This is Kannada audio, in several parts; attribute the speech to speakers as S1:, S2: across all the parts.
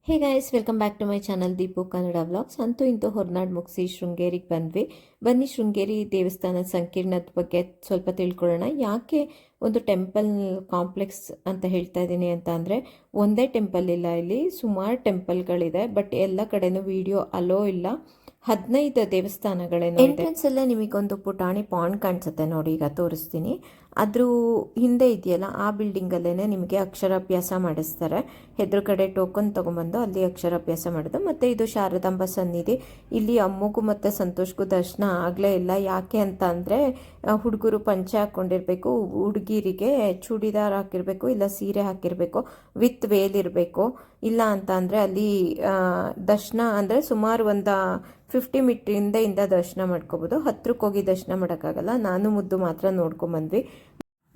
S1: Hey guys, welcome back to my channel Deepu Kannada vlogs. ಅಂತೂ ಇಂತೂ ಹೊರನಾಡು ಮುಗಿಸಿ ಶೃಂಗೇರಿಗೆ ಬಂದ್ವಿ. ಬನ್ನಿ ಶೃಂಗೇರಿ ದೇವಸ್ಥಾನದ ಸಂಕೀರ್ಣದ ಬಗ್ಗೆ ಸ್ವಲ್ಪ ತಿಳ್ಕೊಳ್ಳೋಣ. ಯಾಕೆ ಒಂದು ಟೆಂಪಲ್ ಕಾಂಪ್ಲೆಕ್ಸ್ ಅಂತ ಹೇಳ್ತಾ ಇದ್ದೀನಿ ಅಂತ ಅಂದರೆ, ಒಂದೇ ಟೆಂಪಲ್ ಇಲ್ಲ, ಇಲ್ಲಿ ಸುಮಾರು ಟೆಂಪಲ್ಗಳಿದೆ. ಬಟ್ ಎಲ್ಲ ಕಡೆನೂ ವಿಡಿಯೋ ಅಲೋ ಇಲ್ಲ. 15 ದೇವಸ್ಥಾನಗಳೇನೋ ಎಂಟ್ರೆನ್ಸ್ ಅಲ್ಲೇ ನಿಮಗೊಂದು ಪುಟಾಣಿ ಪಾಂಡ್ ಕಾಣಿಸುತ್ತೆ ನೋಡಿ, ಈಗ ತೋರಿಸ್ತೀನಿ. ಅದ್ರ ಹಿಂದೆ ಇದೆಯಲ್ಲ, ಆ ಬಿಲ್ಡಿಂಗಲ್ಲೇ ನಿಮಗೆ ಅಕ್ಷರಾಭ್ಯಾಸ ಮಾಡಿಸ್ತಾರೆ. ಎದುರುಗಡೆ ಟೋಕನ್ ತೊಗೊಂಬಂದು ಅಲ್ಲಿ ಅಕ್ಷರಾಭ್ಯಾಸ ಮಾಡೋದು. ಮತ್ತು ಇದು ಶಾರದಾಂಬ ಸನ್ನಿಧಿ. ಇಲ್ಲಿ ಅಮ್ಮಗೂ ಮತ್ತು ಸಂತೋಷ್ಗೂ ದರ್ಶನ ಆಗಲೇ ಇಲ್ಲ. ಯಾಕೆ ಅಂತ ಅಂದರೆ, ಹುಡುಗರು ಪಂಚೆ ಹಾಕ್ಕೊಂಡಿರ್ಬೇಕು, ಹುಡುಗಿರಿಗೆ ಚೂಡಿದಾರ್ ಹಾಕಿರಬೇಕು, ಇಲ್ಲ ಸೀರೆ ಹಾಕಿರಬೇಕು, ವಿತ್ ವೇಲ್ ಇರಬೇಕು. ಇಲ್ಲ ಅಂತ ಅಂದರೆ ಅಲ್ಲಿ ದರ್ಶನ ಅಂದರೆ ಸುಮಾರು ಒಂದು 50 ಮೀಟ್ರಿಂದ ದರ್ಶನ ಮಾಡ್ಕೋಬೋದು. ಹತ್ರಕ್ಕೆ ಹೋಗಿ ದರ್ಶನ ಮಾಡೋಕ್ಕಾಗಲ್ಲ. ನಾನು ಮುದ್ದು ಮಾತ್ರ ನೋಡ್ಕೊಂಬಂದ್ವಿ.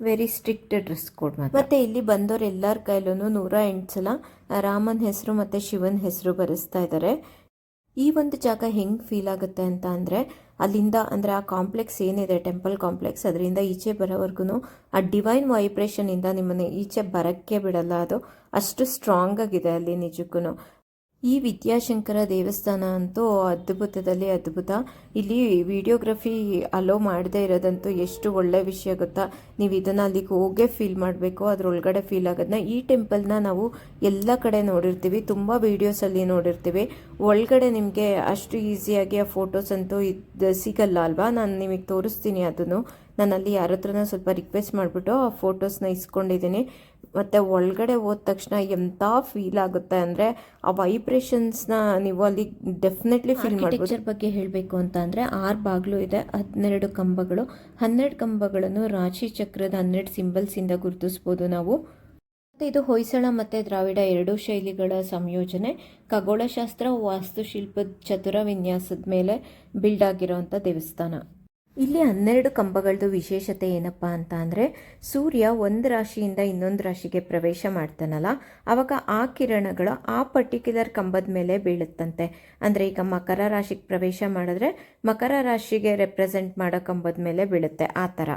S1: ವೆರಿ ಸ್ಟ್ರಿಕ್ಟ್ ಡ್ರೆಸ್ ಕೋಡ್ ಮತ್ತೆ ಇಲ್ಲಿ ಬಂದವರು ಎಲ್ಲರ ಕೈಲೂ 108 ಸಲ ರಾಮನ ಹೆಸರು ಮತ್ತು ಶಿವನ ಹೆಸರು ಬರೆಸ್ತಾ ಇದ್ದಾರೆ. ಈ ಒಂದು ಜಾಗ ಹೆಂಗೆ ಫೀಲ್ ಆಗುತ್ತೆ ಅಂತ ಅಂದರೆ, ಅಲ್ಲಿಂದ ಅಂದರೆ ಆ ಕಾಂಪ್ಲೆಕ್ಸ್ ಏನಿದೆ ಟೆಂಪಲ್ ಕಾಂಪ್ಲೆಕ್ಸ್, ಅದರಿಂದ ಈಚೆ ಬರೋವರೆಗೂ ಆ ಡಿವೈನ್ ವೈಬ್ರೇಷನಿಂದ ನಿಮ್ಮನ್ನು ಈಚೆ ಬರೋಕ್ಕೆ ಬಿಡಲ್ಲ. ಅದು ಅಷ್ಟು ಸ್ಟ್ರಾಂಗ್ ಆಗಿದೆ ಅಲ್ಲಿ ನಿಜಕ್ಕೂ. ಈ ವಿದ್ಯಾಶಂಕರ ದೇವಸ್ಥಾನ ಅಂತೂ ಅದ್ಭುತದಲ್ಲಿ ಅದ್ಭುತ. ಇಲ್ಲಿ ವಿಡಿಯೋಗ್ರಫಿ ಅಲೋ ಮಾಡದೇ ಇರೋದಂತೂ ಎಷ್ಟು ಒಳ್ಳೆ ವಿಷಯ ಗೊತ್ತಾ. ನೀವು ಇದನ್ನು ಅಲ್ಲಿಗೆ ಹೋಗೇ ಫೀಲ್ ಮಾಡಬೇಕು, ಅದರೊಳಗಡೆ ಫೀಲ್ ಆಗೋದನ್ನ. ಈ ಟೆಂಪಲ್ನ ನಾವು ಎಲ್ಲ ಕಡೆ ನೋಡಿರ್ತೀವಿ, ತುಂಬ ವೀಡಿಯೋಸಲ್ಲಿ ನೋಡಿರ್ತೀವಿ. ಒಳಗಡೆ ನಿಮಗೆ ಅಷ್ಟು ಈಸಿಯಾಗಿ ಆ ಫೋಟೋಸ್ ಅಂತೂ ಇದು ಸಿಗಲ್ಲ ಅಲ್ವಾ. ನಾನು ನಿಮಗೆ ತೋರಿಸ್ತೀನಿ ಅದನ್ನು. ನಾನು ಅಲ್ಲಿ ಯಾರ ಹತ್ರನ ಸ್ವಲ್ಪ ರಿಕ್ವೆಸ್ಟ್ ಮಾಡಿಬಿಟ್ಟು ಆ ಫೋಟೋಸ್ನ ಇಸ್ಕೊಂಡಿದ್ದೀನಿ. ಮತ್ತು ಒಳಗಡೆ ಹೋದ ತಕ್ಷಣ ಎಂಥ ಫೀಲ್ ಆಗುತ್ತೆ ಅಂದರೆ, ಆ ವೈಬ್ರೇಷನ್ಸ್ನ ನೀವು ಅಲ್ಲಿ ಡೆಫಿನೆಟ್ಲಿ ಫೀಲ್ ಮಾಡ್ಬೋದು. ಪಿಕ್ಚರ್ ಬಗ್ಗೆ ಹೇಳಬೇಕು ಅಂತ ಅಂದರೆ, 6 ಬಾಗಿಲು ಇದೆ, 12 ಕಂಬಗಳು. 12 ಕಂಬಗಳನ್ನು ರಾಶಿ ಚಕ್ರದ 12 ಸಿಂಬಲ್ಸಿಂದ ಗುರುತಿಸ್ಬೋದು ನಾವು. ಮತ್ತು ಇದು ಹೊಯ್ಸಳ ಮತ್ತು ದ್ರಾವಿಡ ಎರಡೂ ಶೈಲಿಗಳ ಸಂಯೋಜನೆ. ಖಗೋಳಶಾಸ್ತ್ರ, ವಾಸ್ತುಶಿಲ್ಪದ ಚತುರ ವಿನ್ಯಾಸದ ಮೇಲೆ ಬಿಲ್ಡ್ ಆಗಿರೋವಂಥ ದೇವಸ್ಥಾನ. ಇಲ್ಲಿ 12 ಕಂಬಗಳದ್ದು ವಿಶೇಷತೆ ಏನಪ್ಪ ಅಂತ ಅಂದರೆ, ಸೂರ್ಯ ಒಂದು ರಾಶಿಯಿಂದ ಇನ್ನೊಂದು ರಾಶಿಗೆ ಪ್ರವೇಶ ಮಾಡ್ತಾನಲ್ಲ, ಆವಾಗ ಆ ಕಿರಣಗಳು ಆ ಪರ್ಟಿಕ್ಯುಲರ್ ಕಂಬದ ಮೇಲೆ ಬೀಳುತ್ತಂತೆ. ಅಂದರೆ ಈಗ ಮಕರ ರಾಶಿಗೆ ಪ್ರವೇಶ ಮಾಡಿದ್ರೆ ಮಕರ ರಾಶಿಗೆ ರೆಪ್ರೆಸೆಂಟ್ ಮಾಡೋ ಕಂಬದ ಮೇಲೆ ಬೀಳುತ್ತೆ, ಆ ಥರ.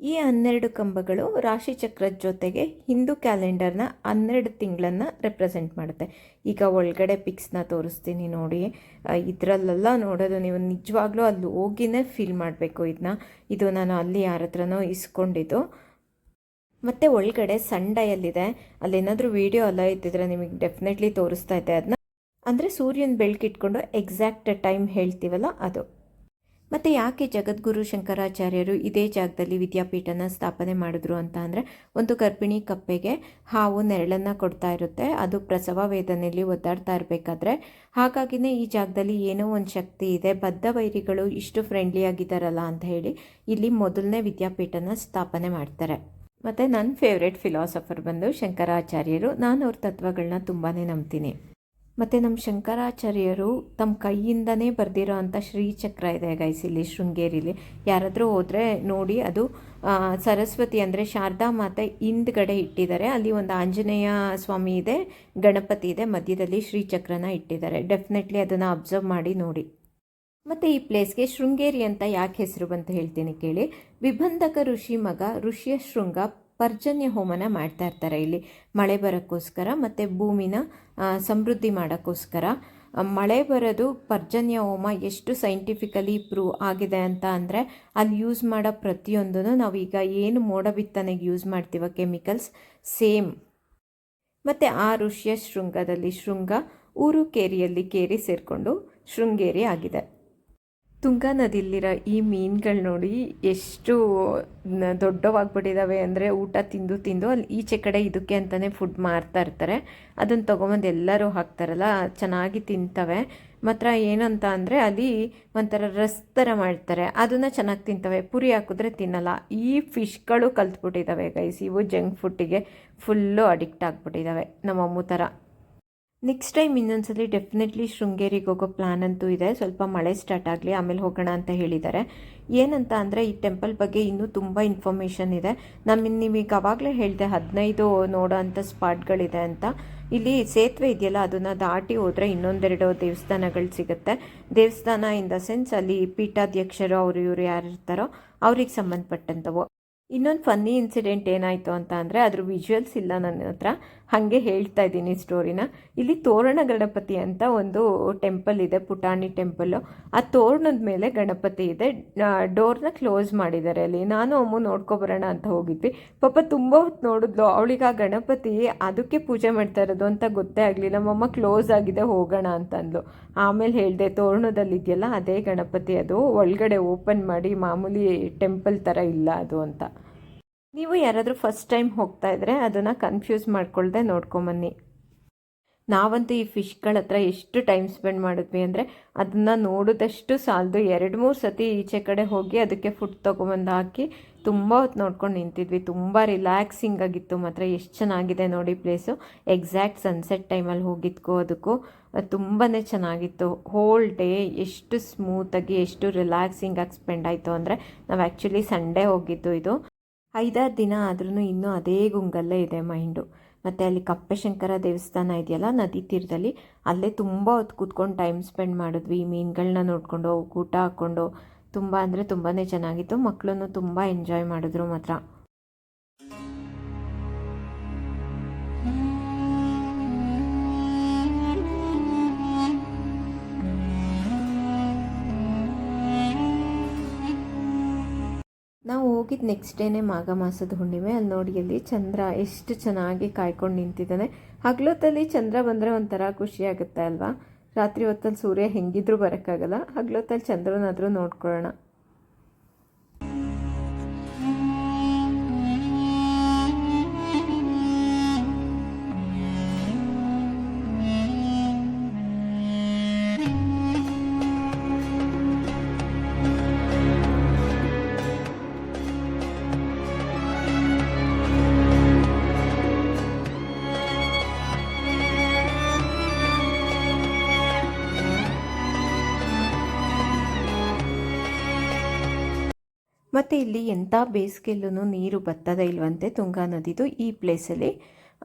S1: ಈ 12 ಕಂಬಗಳು ರಾಶಿ ಚಕ್ರದ ಜೊತೆಗೆ ಹಿಂದೂ ಕ್ಯಾಲೆಂಡರ್ನ 12 ತಿಂಗಳನ್ನು ರೆಪ್ರೆಸೆಂಟ್ ಮಾಡುತ್ತೆ. ಈಗ ಒಳಗಡೆ ಪಿಕ್ಸ್ನ ತೋರಿಸ್ತೀನಿ ನೋಡಿ. ಇದರಲ್ಲೆಲ್ಲ ನೋಡೋದು ನೀವು ನಿಜವಾಗ್ಲೂ ಅಲ್ಲಿ ಹೋಗಿನೇ ಫೀಲ್ ಮಾಡಬೇಕು ಇದನ್ನ. ಇದು ನಾನು ಅಲ್ಲಿ ಯಾರ ಹತ್ರನೋ ಇಸ್ಕೊಂಡಿದ್ದು. ಮತ್ತು ಒಳಗಡೆ ಸನ್ ಡಯಲ್ಲಿದೆ. ಅಲ್ಲೇನಾದರೂ ವೀಡಿಯೋ ಎಲ್ಲ ಇದ್ದಿದ್ರೆ ನಿಮಗೆ ಡೆಫಿನೆಟ್ಲಿ ತೋರಿಸ್ತಾ ಇದ್ದೆ ಅದನ್ನ. ಅಂದರೆ ಸೂರ್ಯನ ಬೆಳಕಿಟ್ಕೊಂಡು ಎಕ್ಸಾಕ್ಟ್ ಟೈಮ್ ಹೇಳ್ತೀವಲ್ಲ ಅದು. ಮತ್ತು ಯಾಕೆ ಜಗದ್ಗುರು ಶಂಕರಾಚಾರ್ಯರು ಇದೇ ಜಾಗದಲ್ಲಿ ವಿದ್ಯಾಪೀಠನ ಸ್ಥಾಪನೆ ಮಾಡಿದ್ರು ಅಂತ ಅಂದರೆ, ಒಂದು ಗರ್ಭಿಣಿ ಕಪ್ಪೆಗೆ ಹಾವು ನೆರಳನ್ನು ಕೊಡ್ತಾ ಇರುತ್ತೆ, ಅದು ಪ್ರಸವ ವೇದನೆಯಲ್ಲಿ ಒದ್ದಾಡ್ತಾ ಇರಬೇಕಾದ್ರೆ. ಹಾಗಾಗಿನೇ ಈ ಜಾಗದಲ್ಲಿ ಏನೋ ಒಂದು ಶಕ್ತಿ ಇದೆ, ಬದ್ಧ ವೈರಿಗಳು ಇಷ್ಟು ಫ್ರೆಂಡ್ಲಿ ಆಗಿದ್ದಾರಲ್ಲ ಅಂತ ಹೇಳಿ ಇಲ್ಲಿ ಮೊದಲನೇ ವಿದ್ಯಾಪೀಠನ ಸ್ಥಾಪನೆ ಮಾಡ್ತಾರೆ. ಮತ್ತು ನನ್ನ ಫೇವ್ರೆಟ್ ಫಿಲಾಸಫರ್ ಬಂದು ಶಂಕರಾಚಾರ್ಯರು. ನಾನು ಅವ್ರ ತತ್ವಗಳನ್ನ ತುಂಬಾ ನಂಬ್ತೀನಿ. ಮತ್ತು ನಮ್ಮ ಶಂಕರಾಚಾರ್ಯರು ತಮ್ಮ ಕೈಯಿಂದನೇ ಬರೆದಿರೋ ಅಂಥ ಶ್ರೀಚಕ್ರ ಇದೆ ಗೈಸ್ ಇಲ್ಲಿ ಶೃಂಗೇರಿಲಿ. ಯಾರಾದರೂ ಹೋದರೆ ನೋಡಿ, ಅದು ಸರಸ್ವತಿ ಅಂದರೆ ಶಾರದಾ ಮಾತೆ ಹಿಂದ್ಗಡೆ ಇಟ್ಟಿದ್ದಾರೆ. ಅಲ್ಲಿ ಒಂದು ಆಂಜನೇಯ ಸ್ವಾಮಿ ಇದೆ, ಗಣಪತಿ ಇದೆ, ಮಧ್ಯದಲ್ಲಿ ಶ್ರೀಚಕ್ರನ ಇಟ್ಟಿದ್ದಾರೆ. ಡೆಫಿನೆಟ್ಲಿ ಅದನ್ನು ಅಬ್ಸರ್ವ್ ಮಾಡಿ ನೋಡಿ. ಮತ್ತು ಈ ಪ್ಲೇಸ್ಗೆ ಶೃಂಗೇರಿ ಅಂತ ಯಾಕೆ ಹೆಸರು ಬಂತ ಹೇಳ್ತೀನಿ ಕೇಳಿ. ವಿಬಂಧಕ ಋಷಿ ಮಗ ಋಷಿಯ ಶೃಂಗ ಪರ್ಜನ್ಯ ಹೋಮನ ಮಾಡ್ತಾ ಇರ್ತಾರೆ ಇಲ್ಲಿ, ಮಳೆ ಬರೋಕ್ಕೋಸ್ಕರ ಮತ್ತು ಭೂಮಿನ ಸಮೃದ್ಧಿ ಮಾಡೋಕ್ಕೋಸ್ಕರ. ಮಳೆ ಬರೋದು ಪರ್ಜನ್ಯ ಹೋಮ ಎಷ್ಟು ಸೈಂಟಿಫಿಕಲಿ ಪ್ರೂವ್ ಆಗಿದೆ ಅಂತ ಅಂದರೆ, ಅಲ್ಲಿ ಯೂಸ್ ಮಾಡೋ ಪ್ರತಿಯೊಂದೂ ನಾವೀಗ ಏನು ಮೋಡ ಬಿತ್ತನೆಗೆ ಯೂಸ್ ಮಾಡ್ತೀವ ಕೆಮಿಕಲ್ಸ್ ಸೇಮ್. ಮತ್ತು ಆ ಋಷಿಯ ಶೃಂಗದಲ್ಲಿ ಶೃಂಗ ಊರು ಕೇರಿಯಲ್ಲಿ ಕೇರಿ ಸೇರಿಕೊಂಡು ಶೃಂಗೇರಿ ಆಗಿದೆ. ತುಂಗಾ ನದಿಲಿರೋ ಈ ಮೀನುಗಳು ನೋಡಿ ಎಷ್ಟು ದೊಡ್ಡವಾಗ್ಬಿಟ್ಟಿದ್ದಾವೆ ಅಂದರೆ, ಊಟ ತಿಂದು ತಿಂದು ಅಲ್ಲಿ ಈಚೆ ಕಡೆ ಇದಕ್ಕೆ ಅಂತಲೇ ಫುಡ್ ಮಾರ್ತಾ ಇರ್ತಾರೆ. ಅದನ್ನು ತೊಗೊಂಬಂದು ಎಲ್ಲರೂ ಹಾಕ್ತಾರಲ್ಲ, ಚೆನ್ನಾಗಿ ತಿಂತವೆ. ಮಾತ್ರ ಏನಂತ ಅಂದರೆ, ಅಲ್ಲಿ ಒಂಥರ ರಸ್ ಥರ ಮಾಡ್ತಾರೆ, ಅದನ್ನು ಚೆನ್ನಾಗಿ ತಿಂತವೆ. ಪುರಿ ಹಾಕಿದ್ರೆ ತಿನ್ನಲ್ಲ. ಈ ಫಿಶ್ಗಳು ಕಲ್ತ್ಬಿಟ್ಟಿದ್ದಾವೆ ಗೈಸ್. ಇವು ಜಂಕ್ ಫುಡ್ಡಿಗೆ ಫುಲ್ಲು ಅಡಿಕ್ಟ್ ಆಗಿಬಿಟ್ಟಿದ್ದಾವೆ ನಮ್ಮ ಅಮ್ಮು ಥರ. ನೆಕ್ಸ್ಟ್ ಟೈಮ್ ಇನ್ನೊಂದ್ಸಲಿ ಡೆಫಿನೆಟ್ಲಿ ಶೃಂಗೇರಿಗೆ ಹೋಗೋ ಪ್ಲ್ಯಾನ್ ಅಂತೂ ಇದೆ. ಸ್ವಲ್ಪ ಮಳೆ ಸ್ಟಾರ್ಟ್ ಆಗಲಿ ಆಮೇಲೆ ಹೋಗೋಣ ಅಂತ ಹೇಳಿದ್ದಾರೆ. ಏನಂತ ಅಂದರೆ, ಈ ಟೆಂಪಲ್ ಬಗ್ಗೆ ಇನ್ನೂ ತುಂಬ ಇನ್ಫಾರ್ಮೇಷನ್ ಇದೆ. ನಿಮಗೆ ಅವಾಗಲೇ ಹೇಳಿದೆ 15 ನೋಡೋ ಅಂಥ ಸ್ಪಾಟ್ಗಳಿದೆ ಅಂತ. ಇಲ್ಲಿ ಸೇತುವೆ ಇದೆಯಲ್ಲ, ಅದನ್ನು ದಾಟಿ ಹೋದರೆ ಇನ್ನೊಂದೆರಡು ದೇವಸ್ಥಾನಗಳು ಸಿಗುತ್ತೆ. ದೇವಸ್ಥಾನ ಇನ್ ದ ಸೆನ್ಸ್ ಅಲ್ಲಿ ಪೀಠಾಧ್ಯಕ್ಷರು ಅವರು ಇವರು ಯಾರು ಇರ್ತಾರೋ ಅವ್ರಿಗೆ ಸಂಬಂಧಪಟ್ಟಂಥವು. ಇನ್ನೊಂದು ಫನ್ನಿ ಇನ್ಸಿಡೆಂಟ್ ಏನಾಯಿತು ಅಂತ ಅಂದರೆ ಅದ್ರ ವಿಜುವಲ್ಸ್ ಇಲ್ಲ ನನ್ನ ಹತ್ರ, ಹಾಗೆ ಹೇಳ್ತಾ ಇದ್ದೀನಿ ಸ್ಟೋರಿನ. ಇಲ್ಲಿ ತೋರಣ ಗಣಪತಿ ಅಂತ ಒಂದು ಟೆಂಪಲ್ ಇದೆ, ಪುಟಾಣಿ ಟೆಂಪಲ್ಲು. ಆ ತೋರಣದ ಮೇಲೆ ಗಣಪತಿ ಇದೆ, ಡೋರ್ನ ಕ್ಲೋಸ್ ಮಾಡಿದ್ದಾರೆ ಅಲ್ಲಿ. ನಾನು ಅಮ್ಮ ನೋಡ್ಕೊಬರೋಣ ಅಂತ ಹೋಗಿದ್ವಿ. ಪಾಪ ತುಂಬ ಹೊತ್ತು ನೋಡಿದ್ಲು, ಅವಳಿಗೆ ಆ ಗಣಪತಿ ಅದಕ್ಕೆ ಪೂಜೆ ಮಾಡ್ತಾ ಇರೋದು ಅಂತ ಗೊತ್ತೇ ಆಗಲಿಲ್ಲ. ನಮ್ಮಮ್ಮ ಕ್ಲೋಸ್ ಆಗಿದೆ ಹೋಗೋಣ ಅಂತಂದ್ಲು. ಆಮೇಲೆ ಹೇಳಿದೆ ತೋರಣದಲ್ಲಿದೆಯಲ್ಲ ಅದೇ ಗಣಪತಿ, ಅದು ಒಳಗಡೆ ಓಪನ್ ಮಾಡಿ ಮಾಮೂಲಿ ಟೆಂಪಲ್ ಥರ ಇಲ್ಲ ಅದು ಅಂತ. ನೀವು ಯಾರಾದರೂ ಫಸ್ಟ್ ಟೈಮ್ ಹೋಗ್ತಾ ಇದ್ದರೆ ಅದನ್ನು ಕನ್ಫ್ಯೂಸ್ ಮಾಡ್ಕೊಳ್ದೆ ನೋಡ್ಕೊಂಬನ್ನಿ. ನಾವಂತೂ ಈ ಫಿಶ್ಗಳ ಹತ್ರ ಎಷ್ಟು ಟೈಮ್ ಸ್ಪೆಂಡ್ ಮಾಡಿದ್ವಿ ಅಂದರೆ ಅದನ್ನು ನೋಡಿದಷ್ಟು ಸಾಲದು. 2-3 ಸತಿ ಈಚೆ ಕಡೆ ಹೋಗಿ ಅದಕ್ಕೆ ಫುಡ್ ತೊಗೊಂಬಂದು ಹಾಕಿ ತುಂಬ ಹೊತ್ತು ನೋಡ್ಕೊಂಡು ನಿಂತಿದ್ವಿ. ತುಂಬ ರಿಲ್ಯಾಕ್ಸಿಂಗ್ ಆಗಿತ್ತು ಮಾತ್ರ. ಎಷ್ಟು ಚೆನ್ನಾಗಿದೆ ನೋಡಿ ಪ್ಲೇಸು. ಎಕ್ಸಾಕ್ಟ್ ಸನ್ಸೆಟ್ ಟೈಮಲ್ಲಿ ಹೋಗಿದ್ಕೋ ಅದಕ್ಕೂ ತುಂಬಾ ಚೆನ್ನಾಗಿತ್ತು. ಹೋಲ್ ಡೇ ಎಷ್ಟು ಸ್ಮೂತಾಗಿ ಎಷ್ಟು ರಿಲ್ಯಾಕ್ಸಿಂಗಾಗಿ ಸ್ಪೆಂಡ್ ಆಯಿತು ಅಂದರೆ, ನಾವು ಆ್ಯಕ್ಚುಲಿ ಸಂಡೇ ಹೋಗಿದ್ದು. ಇದು 5-6 ದಿನ ಆದ್ರೂ ಇನ್ನೂ ಅದೇ ಗುಂಗಲ್ಲೇ ಇದೆ ಮೈಂಡು. ಮತ್ತು ಅಲ್ಲಿ ಕಪ್ಪೆಶಂಕರ ದೇವಸ್ಥಾನ ಇದೆಯಲ್ಲ ನದಿ ತೀರದಲ್ಲಿ, ಅಲ್ಲೇ ತುಂಬ ಹೊತ್ತು ಕೂತ್ಕೊಂಡು ಟೈಮ್ ಸ್ಪೆಂಡ್ ಮಾಡಿದ್ವಿ. ಮೀನುಗಳನ್ನ ನೋಡಿಕೊಂಡು ಊಟ ಹಾಕ್ಕೊಂಡು ತುಂಬ ಅಂದರೆ ತುಂಬಾ ಚೆನ್ನಾಗಿತ್ತು. ಮಕ್ಕಳನ್ನು ತುಂಬ ಎಂಜಾಯ್ ಮಾಡಿದ್ರು ಮಾತ್ರ. ನಾವು ಹೋಗಿದ್ದು ನೆಕ್ಸ್ಟ್ ಡೇನೇ ಮಾಘ ಮಾಸದ ಹುಣ್ಣಿಮೆ. ಅಲ್ಲಿ ನೋಡಿ ಅಲ್ಲಿ ಚಂದ್ರ ಎಷ್ಟು ಚೆನ್ನಾಗಿ ಕಾಯ್ಕೊಂಡು ನಿಂತಿದ್ದಾನೆ. ಹಗಲೊತ್ತಲ್ಲಿ ಚಂದ್ರ ಬಂದರೆ ಒಂಥರ ಖುಷಿ ಆಗುತ್ತೆ ಅಲ್ವಾ. ರಾತ್ರಿ ಹೊತ್ತಲ್ಲಿ ಸೂರ್ಯ ಹೆಂಗಿದ್ರೂ ಬರೋಕ್ಕಾಗಲ್ಲ, ಹಗಲೊತ್ತಲ್ಲಿ ಚಂದ್ರನಾದರೂ ನೋಡ್ಕೊಳ್ಳೋಣ. ಮತ್ತು ಇಲ್ಲಿ ಎಂಥ ಬೇಸಿಗೆಲ್ಲೂ ನೀರು ಬತ್ತದ ಇಲ್ವಂತೆ ತುಂಗಾ ನದಿದು ಈ ಪ್ಲೇಸಲ್ಲಿ.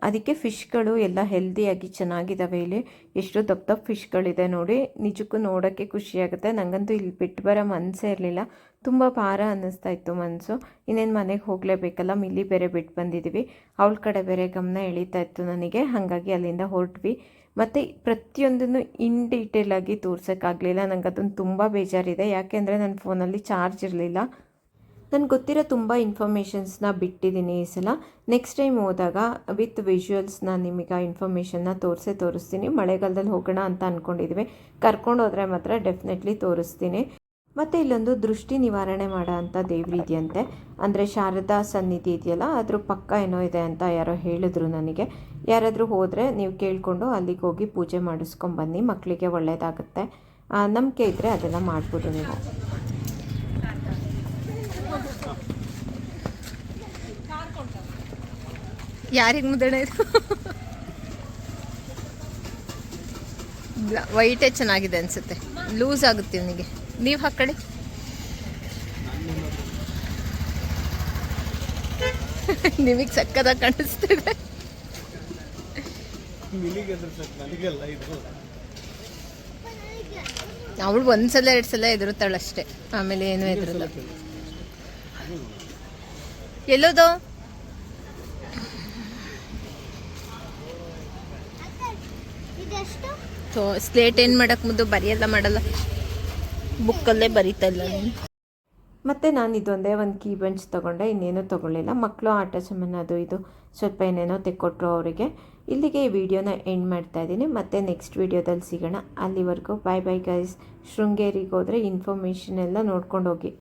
S1: ಅದಕ್ಕೆ ಫಿಶ್ಗಳು ಎಲ್ಲ ಹೆಲ್ದಿಯಾಗಿ ಚೆನ್ನಾಗಿದ್ದಾವೆ. ಇಲ್ಲಿ ಎಷ್ಟು ದಪ್ಪ ದಪ್ಪ ಫಿಶ್ಗಳಿದೆ ನೋಡಿ, ನಿಜಕ್ಕೂ ನೋಡೋಕ್ಕೆ ಖುಷಿಯಾಗುತ್ತೆ. ನನಗಂತೂ ಇಲ್ಲಿ ಬಿಟ್ಟು ಬರೋ ಮನಸ್ಸೇ ಇರಲಿಲ್ಲ, ತುಂಬ ಭಾರ ಅನ್ನಿಸ್ತಾ ಇತ್ತು ಮನಸ್ಸು. ಇನ್ನೇನು ಮನೆಗೆ ಹೋಗಲೇಬೇಕಲ್ಲ, ಮಿಲ್ಲಿ ಬೇರೆ ಬಿಟ್ಟು ಬಂದಿದ್ದೀವಿ, ಅವಳ ಕಡೆ ಬೇರೆ ಗಮನ ಎಳೀತಾ ಇತ್ತು ನನಗೆ. ಹಾಗಾಗಿ ಅಲ್ಲಿಂದ ಹೊರಟ್ವಿ. ಮತ್ತು ಪ್ರತಿಯೊಂದನ್ನು ಇನ್ ಡೀಟೇಲಾಗಿ ತೋರ್ಸೋಕ್ಕಾಗಲಿಲ್ಲ. ನನಗೆ ಅದನ್ನು ತುಂಬ ಬೇಜಾರಿದೆ, ಯಾಕೆಂದರೆ ನನ್ನ ಫೋನಲ್ಲಿ ಚಾರ್ಜ್ ಇರಲಿಲ್ಲ. ನನಗೆ ಗೊತ್ತಿರೋ ತುಂಬ ಇನ್ಫಾರ್ಮೇಷನ್ಸ್ನ ಬಿಟ್ಟಿದ್ದೀನಿ ಈ ಸಲ. ನೆಕ್ಸ್ಟ್ ಟೈಮ್ ಹೋದಾಗ ವಿತ್ ವಿಜುವಲ್ಸ್ ನಾನು ನಿಮಗೆ ಆ ಇನ್ಫಾರ್ಮೇಷನ್ನ ತೋರಿಸ್ತೀನಿ. ಮಳೆಗಾಲದಲ್ಲಿ ಹೋಗೋಣ ಅಂತ ಅಂದ್ಕೊಂಡಿದ್ವಿ, ಕರ್ಕೊಂಡು ಹೋದರೆ ಮಾತ್ರ ಡೆಫಿನೆಟ್ಲಿ ತೋರಿಸ್ತೀನಿ. ಮತ್ತು ಇಲ್ಲೊಂದು ದೃಷ್ಟಿ ನಿವಾರಣೆ ಮಾಡೋ ಅಂಥ ದೇವರಿದೆಯಂತೆ, ಅಂದರೆ ಶಾರದಾ ಸನ್ನಿಧಿ ಇದೆಯಲ್ಲ ಅದ್ರ ಪಕ್ಕ ಏನೋ ಇದೆ ಅಂತ ಯಾರೋ ಹೇಳಿದ್ರು ನನಗೆ. ಯಾರಾದರೂ ಹೋದರೆ ನೀವು ಕೇಳಿಕೊಂಡು ಅಲ್ಲಿಗೆ ಹೋಗಿ ಪೂಜೆ ಮಾಡಿಸ್ಕೊಂಬನ್ನಿ, ಮಕ್ಕಳಿಗೆ ಒಳ್ಳೆಯದಾಗುತ್ತೆ. ನಂಬಿಕೆ ಇದ್ದರೆ ಅದೆಲ್ಲ ಮಾಡ್ಬೋದು ನೀವು.
S2: ಯಾರಿಗೆ ಮುದ್ದಣ ಇದು? ವೈಟೇ ಚೆನ್ನಾಗಿದೆ ಅನಿಸುತ್ತೆ, ಲೂಸ್ ಆಗುತ್ತೆ ಇವನಿಗೆ. ನೀವು ಹಾಕಡಿ. ನಿಮಗೆ ಸಕ್ಕದಾಗಿ ಕಾಣಿಸ್ತಿದೆ. ಅವಳು 1 ಸಲ 2 ಸಲ ಎದುರುತ್ತಾಳಷ್ಟೇ, ಆಮೇಲೆ ಏನೂ ಎದುರಲ್ಲ. ಎಲ್ಲೋದು? ಸ್ಲೇಟ್ ಏನು ಮಾಡಕ್ಕೆ ಮುದ್ದು ಬರೆಯಲ್ಲ ಮಾಡಲ್ಲ, ಬುಕ್ಕಲ್ಲೇ ಬರೀತಲ್ಲ ನೀನು.
S1: ಮತ್ತು ನಾನು ಇದೊಂದೇ ಒಂದು ಕೀ ಬೆಂಚ್ ತೊಗೊಂಡೆ, ಇನ್ನೇನೂ ತೊಗೊಳ್ಳಿಲ್ಲ. ಮಕ್ಕಳು ಆಟ ಸಾಮಾನು ಅದು ಇದು ಸ್ವಲ್ಪ ಏನೇನೋ ತೆಕ್ಕೊಟ್ರು ಅವರಿಗೆ. ಇಲ್ಲಿಗೆ ಈ ವಿಡಿಯೋನ ಎಂಡ್ ಮಾಡ್ತಾಯಿದ್ದೀನಿ. ಮತ್ತೆ ನೆಕ್ಸ್ಟ್ ವಿಡಿಯೋದಲ್ಲಿ ಸಿಗೋಣ. ಅಲ್ಲಿವರೆಗೂ ಬಾಯ್ ಬಾಯ್ ಗೈಸ್. ಶೃಂಗೇರಿಗೆ ಹೋದರೆ ಇನ್ಫಾರ್ಮೇಷನ್ ಎಲ್ಲ ನೋಡ್ಕೊಂಡು ಹೋಗಿ.